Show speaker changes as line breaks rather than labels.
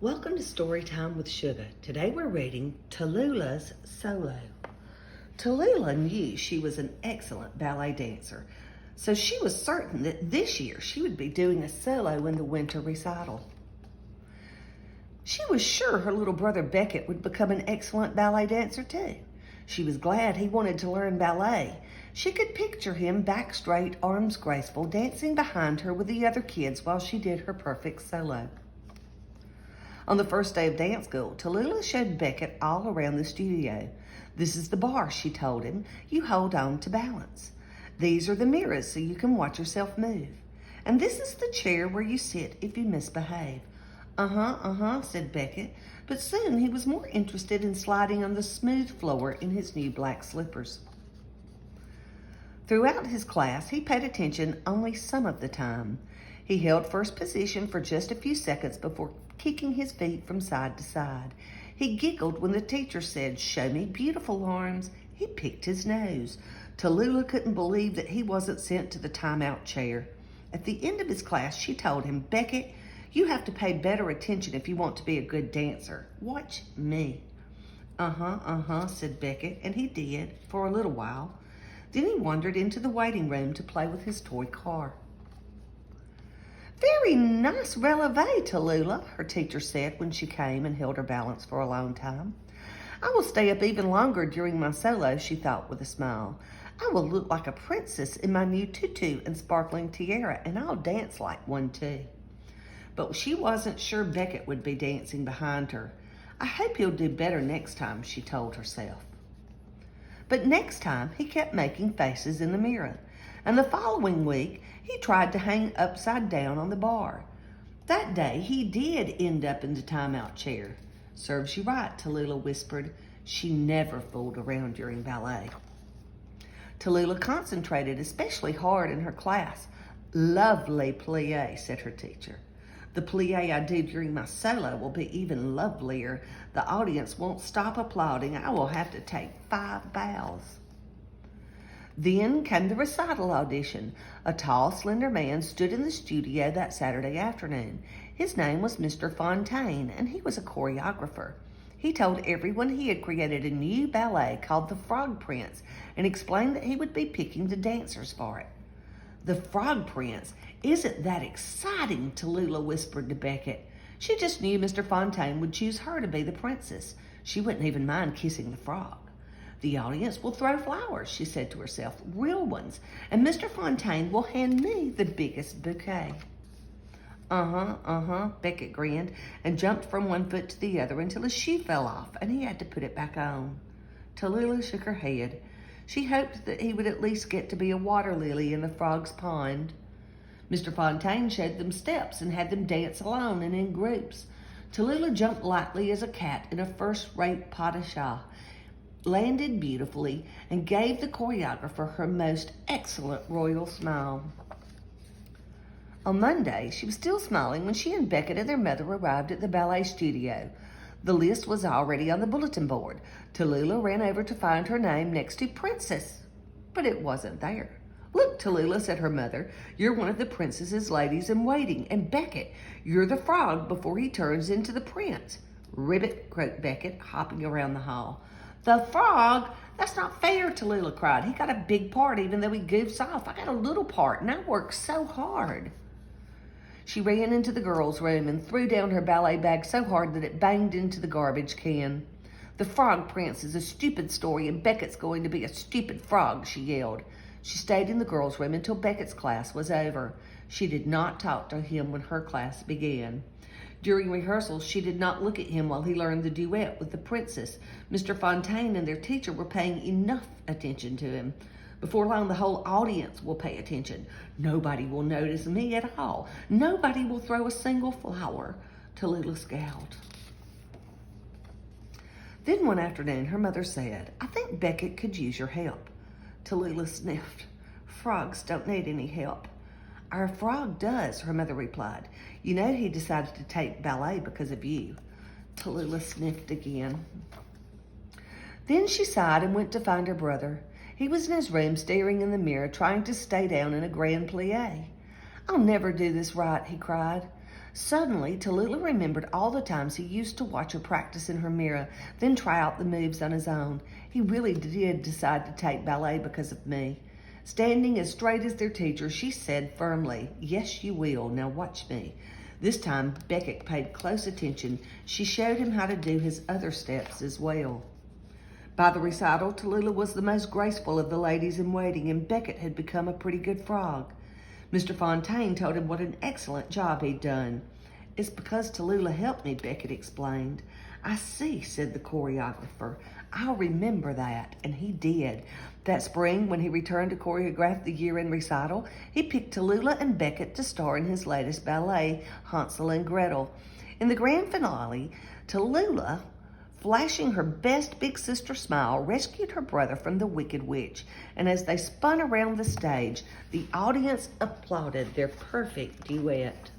Welcome to Storytime with Sugar. Today we're reading Tallulah's Solo. Tallulah knew she was an excellent ballet dancer, so she was certain that this year she would be doing a solo in the winter recital. She was sure her little brother Beckett would become an excellent ballet dancer too. She was glad he wanted to learn ballet. She could picture him back straight, arms graceful, dancing behind her with the other kids while she did her perfect solo. On the first day of dance school, Tallulah showed Beckett all around the studio. This is the bar, she told him. You hold on to balance. These are the mirrors so you can watch yourself move. And this is the chair where you sit if you misbehave. Said Beckett, but soon he was more interested in sliding on the smooth floor in his new black slippers. Throughout his class, he paid attention only some of the time. He held first position for just a few seconds before kicking his feet from side to side. He giggled when the teacher said, "Show me beautiful arms." He picked his nose. Tallulah couldn't believe that he wasn't sent to the timeout chair. At the end of his class, she told him, "Beckett, you have to pay better attention if you want to be a good dancer. Watch me." Said Beckett, and he did, for a little while. Then he wandered into the waiting room to play with his toy car. "Very nice releve, Tallulah," her teacher said when she came and held her balance for a long time. "I will stay up even longer during my solo," she thought with a smile. "I will look like a princess in my new tutu and sparkling tiara, and I'll dance like one too." But she wasn't sure Beckett would be dancing behind her. "I hope he'll do better next time," she told herself. But next time, he kept making faces in the mirror. And the following week, he tried to hang upside down on the bar. That day, he did end up in the timeout chair. "Serves you right," Tallulah whispered. She never fooled around during ballet. Tallulah concentrated especially hard in her class. "Lovely plie," said her teacher. "The plie I do during my solo will be even lovelier. The audience won't stop applauding. I will have to take 5 bows." Then came the recital audition. A tall, slender man stood in the studio that Saturday afternoon. His name was Mr. Fontaine, and he was a choreographer. He told everyone he had created a new ballet called The Frog Prince and explained that he would be picking the dancers for it. "The Frog Prince? Isn't that exciting?" Tallulah whispered to Beckett. She just knew Mr. Fontaine would choose her to be the princess. She wouldn't even mind kissing the frog. "The audience will throw flowers," she said to herself, "real ones, and Mr. Fontaine will hand me the biggest bouquet." Beckett grinned and jumped from one foot to the other until his shoe fell off and he had to put it back on. Tallulah shook her head. She hoped that he would at least get to be a water lily in the frog's pond. Mr. Fontaine showed them steps and had them dance alone and in groups. Tallulah jumped lightly as a cat in a first-rate pas de chat, landed beautifully, and gave the choreographer her most excellent royal smile. On Monday, she was still smiling when she and Beckett and their mother arrived at the ballet studio. The list was already on the bulletin board. Tallulah ran over to find her name next to Princess, but it wasn't there. "Look, Tallulah," said her mother, "you're one of the princess's ladies in waiting, and Beckett, you're the frog before he turns into the prince." "Ribbit," croaked Beckett, hopping around the hall. "The frog? That's not fair," Tallulah cried. "He got a big part even though he goofs off. I got a little part and I worked so hard." She ran into the girls' room and threw down her ballet bag so hard that it banged into the garbage can. "The Frog Prince is a stupid story and Beckett's going to be a stupid frog," she yelled. She stayed in the girls' room until Beckett's class was over. She did not talk to him when her class began. During rehearsals, she did not look at him while he learned the duet with the princess. Mr. Fontaine and their teacher were paying enough attention to him. Before long, the whole audience will pay attention. "Nobody will notice me at all. Nobody will throw a single flower," Tallulah scowled. Then one afternoon, her mother said, "I think Beckett could use your help." Tallulah sniffed. "Frogs don't need any help." "Our frog does," her mother replied. "You know he decided to take ballet because of you." Tallulah sniffed again. Then she sighed and went to find her brother. He was in his room staring in the mirror, trying to stay down in a grand plie. "I'll never do this right," he cried. Suddenly, Tallulah remembered all the times he used to watch her practice in her mirror, then try out the moves on his own. He really did decide to take ballet because of me. Standing as straight as their teacher, she said firmly, "Yes, you will. Now watch me." This time, Beckett paid close attention. She showed him how to do his other steps as well. By the recital, Tallulah was the most graceful of the ladies in waiting, and Beckett had become a pretty good frog. Mr. Fontaine told him what an excellent job he'd done. "It's because Tallulah helped me," Beckett explained. "I see," said the choreographer. "I'll remember that." And he did. That spring, when he returned to choreograph the year-end recital, he picked Tallulah and Beckett to star in his latest ballet, Hansel and Gretel. In the grand finale, Tallulah, flashing her best big sister smile, rescued her brother from the wicked witch. And as they spun around the stage, the audience applauded their perfect duet.